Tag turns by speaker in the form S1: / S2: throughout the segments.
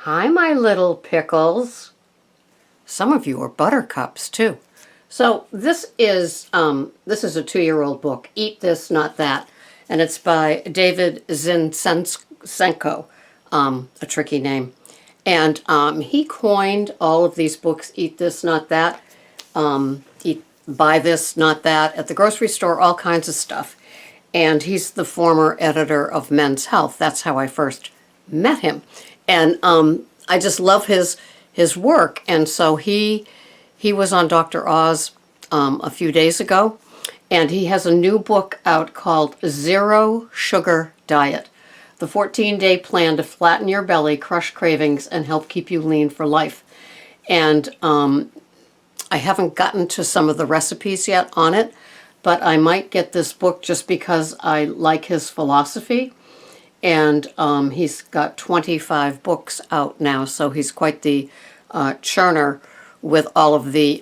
S1: Hi, my little pickles. Some of you are buttercups too. So this is a 2-year-old book, Eat This, Not That, and it's by David Zinczenko, a tricky name. And he coined all of these books, Eat This, Not That, Buy This, Not That, at the grocery store, all kinds of stuff. And he's the former editor of Men's Health. That's how I first met him. And I just love his work. And so he was on Dr. Oz a few days ago, and he has a new book out called Zero Sugar Diet: The 14-Day Plan to Flatten Your Belly, Crush Cravings, and Help Keep You Lean for Life. And I haven't gotten to some of the recipes yet on it, but I might get this book just because I like his philosophy. And he's got 25 books out now, so he's quite the churner with all of the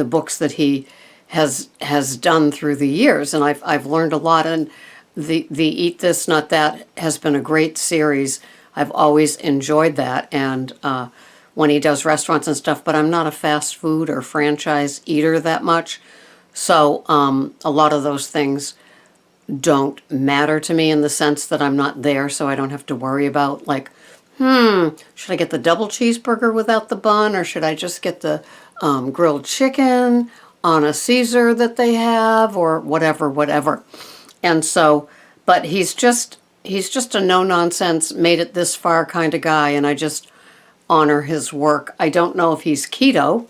S1: books that he has done through the years. And I've learned a lot. And the Eat This, Not That has been a great series. I've always enjoyed that. And when he does restaurants and stuff, but I'm not a fast food or franchise eater that much. So a lot of those things don't matter to me in the sense that I'm not there, so I don't have to worry about, like, should I get the double cheeseburger without the bun, or should I just get the grilled chicken on a Caesar that they have, or whatever. And so, but he's just a no-nonsense, made it this far kind of guy, and I just honor his work. I don't know if he's keto,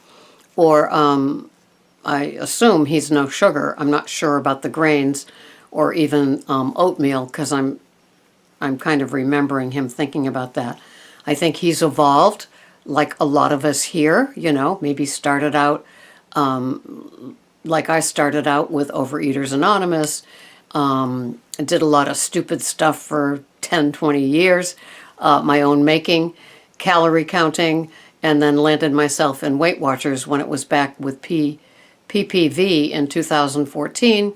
S1: or I assume he's no sugar. I'm not sure about the grains, or even oatmeal, because I'm kind of remembering him thinking about that. I think he's evolved, like a lot of us here, maybe started out like I started out with Overeaters Anonymous, did a lot of stupid stuff for 10, 20 years, my own making, calorie counting, and then landed myself in Weight Watchers when it was back with PPV in 2014.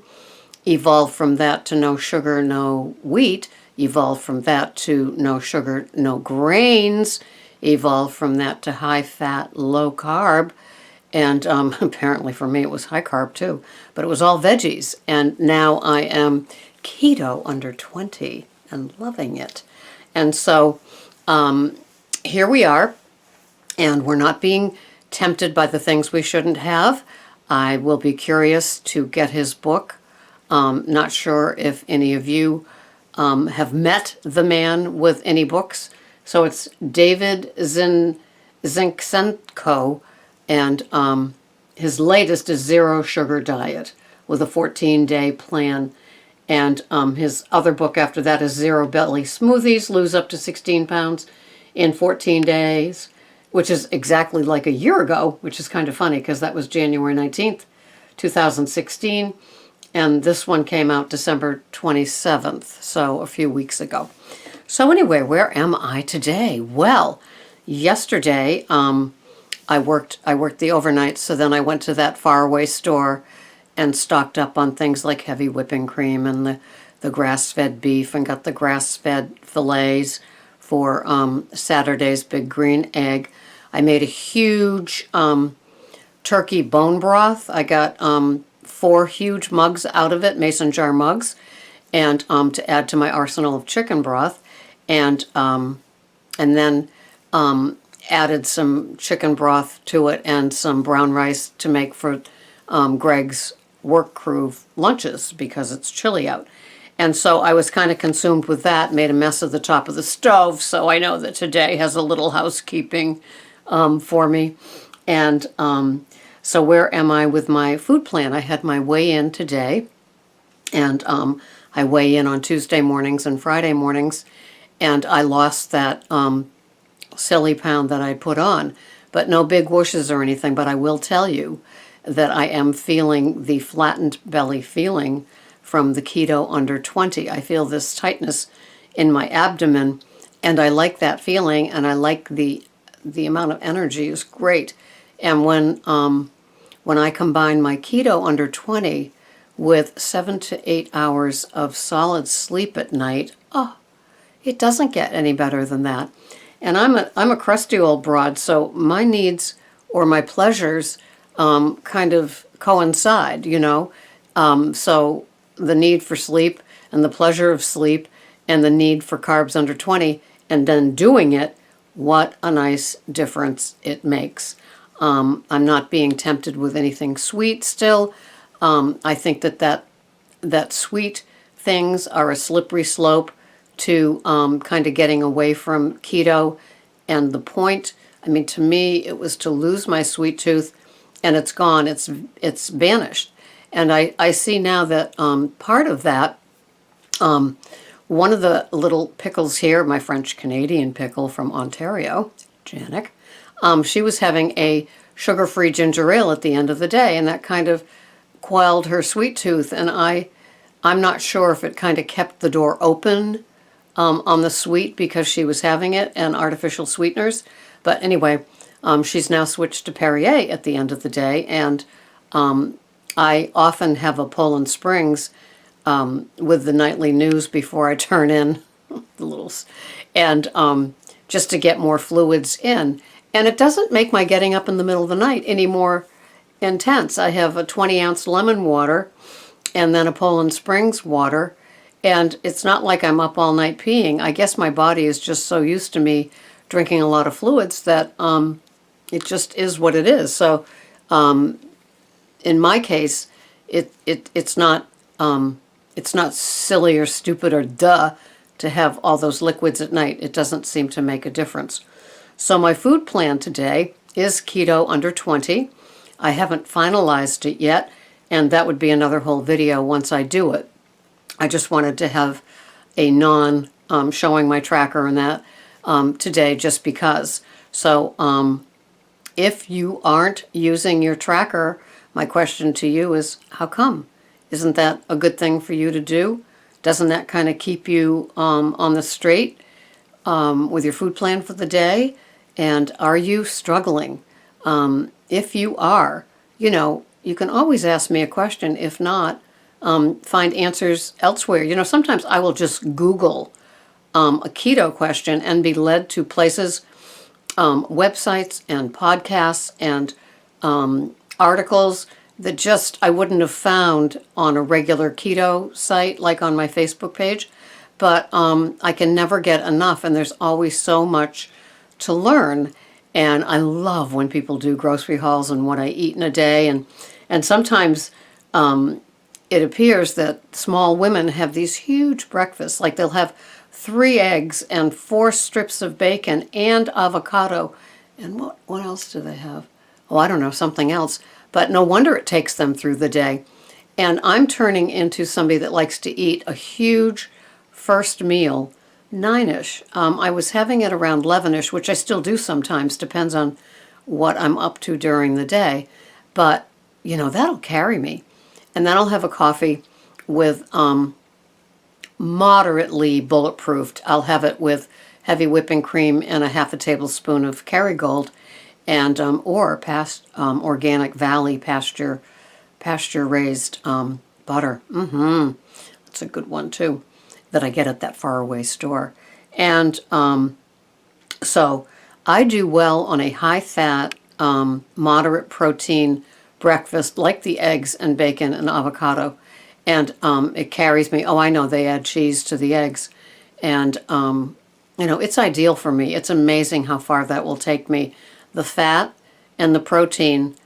S1: Evolved from that to no sugar, no wheat. Evolved from that to no sugar, no grains. Evolved from that to high fat, low carb. And apparently for me it was high carb too. But it was all veggies. And now I am keto under 20 and loving it. And so here we are. And we're not being tempted by the things we shouldn't have. I will be curious to get his book. Not sure if any of you have met the man with any books. So it's David Zinczenko, and his latest is Zero Sugar Diet with a 14-day plan. And his other book after that is Zero Belly Smoothies, Lose Up to 16 Pounds in 14 Days, which is exactly like a year ago, which is kind of funny because that was January 19th, 2016. And this one came out December 27th, so a few weeks ago. So anyway, where am I today? Well, yesterday I worked the overnight, so then I went to that faraway store and stocked up on things like heavy whipping cream and the grass-fed beef, and got the grass-fed fillets for Saturday's Big Green Egg. I made a huge turkey bone broth. I got 4 huge mugs out of it, mason jar mugs, and to add to my arsenal of chicken broth, and then added some chicken broth to it and some brown rice to make for Greg's work crew lunches because it's chilly out. And so I was kind of consumed with that, made a mess of the top of the stove, so I know that today has a little housekeeping for me. And so where am I with my food plan? I had my weigh-in today, and I weigh in on Tuesday mornings and Friday mornings, and I lost that silly pound that I put on, but no big whooshes or anything. But I will tell you that I am feeling the flattened belly feeling from the keto under 20. I feel this tightness in my abdomen, and I like that feeling, and I like the amount of energy is great. And when I combine my keto under 20 with 7 to 8 hours of solid sleep at night, It doesn't get any better than that. And I'm a crusty old broad, so my needs or my pleasures kind of coincide, you know. So the need for sleep and the pleasure of sleep and the need for carbs under 20 and then doing it, what a nice difference it makes. I'm not being tempted with anything sweet still. I think that sweet things are a slippery slope to kind of getting away from keto. And the point, I mean, to me, it was to lose my sweet tooth, and it's gone. It's vanished. And I see now that part of that, one of the little pickles here, my French-Canadian pickle from Ontario, Janik, she was having a sugar-free ginger ale at the end of the day, and that kind of quelled her sweet tooth. And I'm not sure if it kind of kept the door open on the sweet because she was having it and artificial sweeteners. But anyway, she's now switched to Perrier at the end of the day, and I often have a Poland Springs with the nightly news before I turn in the littles, and just to get more fluids in. And it doesn't make my getting up in the middle of the night any more intense. I have a 20-ounce lemon water and then a Poland Springs water, and it's not like I'm up all night peeing. I guess my body is just so used to me drinking a lot of fluids that it just is what it is. So in my case, it's not silly or stupid or duh to have all those liquids at night. It doesn't seem to make a difference. So my food plan today is keto under 20. I haven't finalized it yet, and that would be another whole video once I do it. I just wanted to have a showing my tracker and that today just because. So if you aren't using your tracker, my question to you is, how come? Isn't that a good thing for you to do? Doesn't that kind of keep you on the straight with your food plan for the day? And are you struggling? If you are, you know, you can always ask me a question. If not, find answers elsewhere. You know, sometimes I will just Google a keto question and be led to places, websites and podcasts and articles that just I wouldn't have found on a regular keto site like on my Facebook page. But I can never get enough, and there's always so much to learn. And I love when people do grocery hauls and what I eat in a day. And sometimes it appears that small women have these huge breakfasts. Like they'll have 3 eggs and 4 strips of bacon and avocado. And what else do they have? Oh, I don't know, something else. But no wonder it takes them through the day. And I'm turning into somebody that likes to eat a huge first meal 9-ish. I was having it around 11-ish, which I still do sometimes, depends on what I'm up to during the day. But, you know, that'll carry me. And then I'll have a coffee with moderately bulletproofed. I'll have it with heavy whipping cream and a half a tablespoon of Kerrygold and or Organic Valley pasture raised butter. That's a good one too, that I get at that faraway store. And so I do well on a high-fat, moderate protein breakfast like the eggs and bacon and avocado. And it carries me. Oh, I know they add cheese to the eggs. And, you know, it's ideal for me. It's amazing how far that will take me. The fat and the protein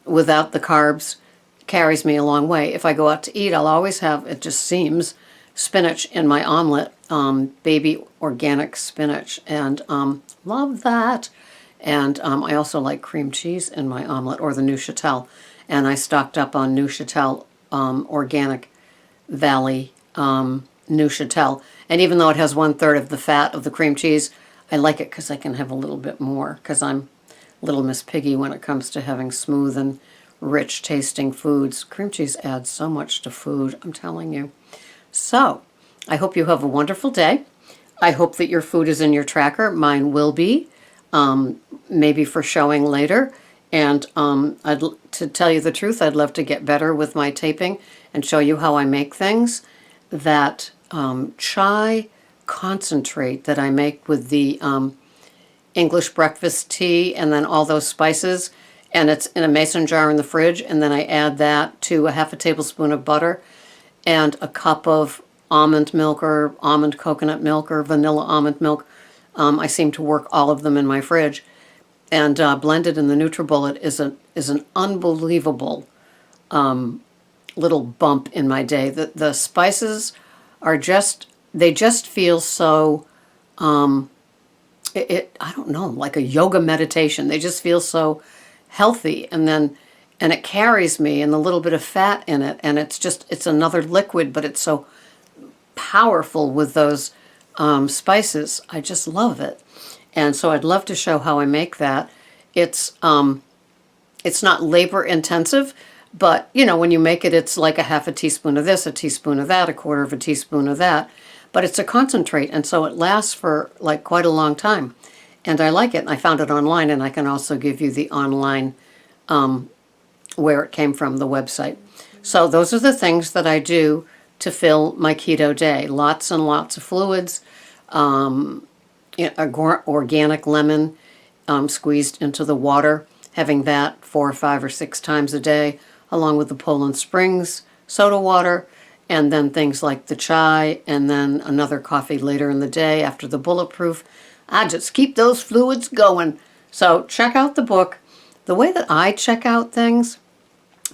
S1: without the carbs carries me a long way. If I go out to eat, I'll always have, it just seems, spinach in my omelet, baby organic spinach, and love that. And I also like cream cheese in my omelet, or the Neuchâtel. And I stocked up on Neuchâtel, Organic Valley Neuchâtel. And even though it has 1/3 of the fat of the cream cheese, I like it because I can have a little bit more, because I'm Little Miss Piggy when it comes to having smooth and rich tasting foods. Cream cheese adds so much to food, I'm telling you. So, I hope you have a wonderful day. I hope that your food is in your tracker. Mine will be, maybe for showing later. And to tell you the truth, I'd love to get better with my taping and show you how I make things. That chai concentrate that I make with the English breakfast tea and then all those spices, and it's in a mason jar in the fridge, and then I add that to a half a tablespoon of butter and a cup of almond milk or almond coconut milk or vanilla almond milk. I seem to work all of them in my fridge, and blended in the NutriBullet is an unbelievable little bump in my day. The spices are they just feel so, I don't know, like a yoga meditation. They just feel so healthy, and it carries me, and the little bit of fat in it, and it's another liquid, but it's so powerful with those spices. I just love it. And so I'd love to show how I make that. It's not labor intensive, but when you make it, it's like a half a teaspoon of this, a teaspoon of that, a quarter of a teaspoon of that. But it's a concentrate, and so it lasts for like quite a long time. And I like it. And I found it online, and I can also give you the online where it came from, the website. So those are the things that I do to fill my keto day. Lots and lots of fluids, organic lemon squeezed into the water, having that 4 or 5 or 6 times a day, along with the Poland Springs soda water, and then things like the chai, and then another coffee later in the day after the bulletproof. I just keep those fluids going. So check out the book. The way that I check out things,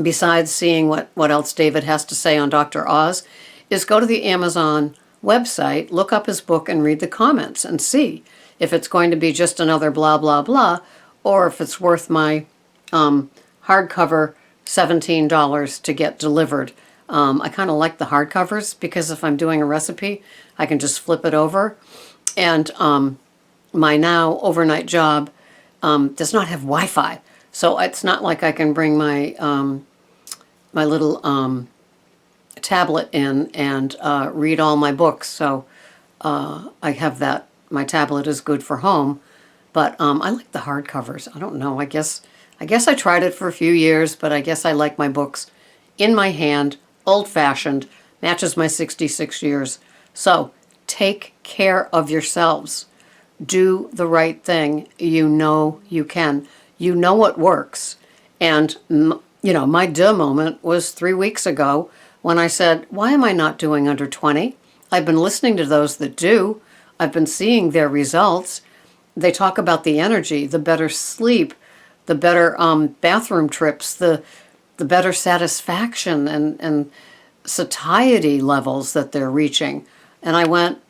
S1: besides seeing what else David has to say on Dr. Oz, is go to the Amazon website, look up his book, and read the comments and see if it's going to be just another blah, blah, blah, or if it's worth my hardcover $17 to get delivered. I kind of like the hardcovers because if I'm doing a recipe, I can just flip it over. And my now overnight job does not have Wi-Fi, so it's not like I can bring my my little tablet in and read all my books. So I have that. My tablet is good for home, but I like the hardcovers. I don't know. I guess I tried it for a few years, but I guess I like my books in my hand, old-fashioned, matches my 66 years. So take care of yourselves. Do the right thing. You know you can. You know what works. And, my duh moment was 3 weeks ago when I said, why am I not doing under 20? I've been listening to those that do. I've been seeing their results. They talk about the energy, the better sleep, the better bathroom trips, the better satisfaction and satiety levels that they're reaching. And I went,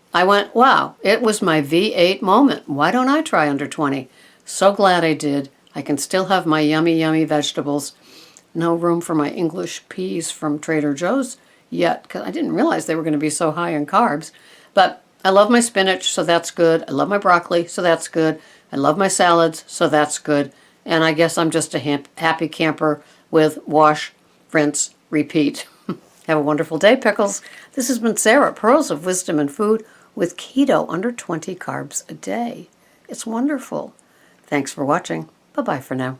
S1: wow, it was my V8 moment. Why don't I try under 20? So glad I did. I can still have my yummy, yummy vegetables. No room for my English peas from Trader Joe's yet, because I didn't realize they were going to be so high in carbs. But I love my spinach, so that's good. I love my broccoli, so that's good. I love my salads, so that's good. And I guess I'm just a happy camper with wash, rinse, repeat. Have a wonderful day, Pickles. This has been Sarah, Pearls of Wisdom and Food, with keto under 20 carbs a day. It's wonderful. Thanks for watching. Bye-bye for now.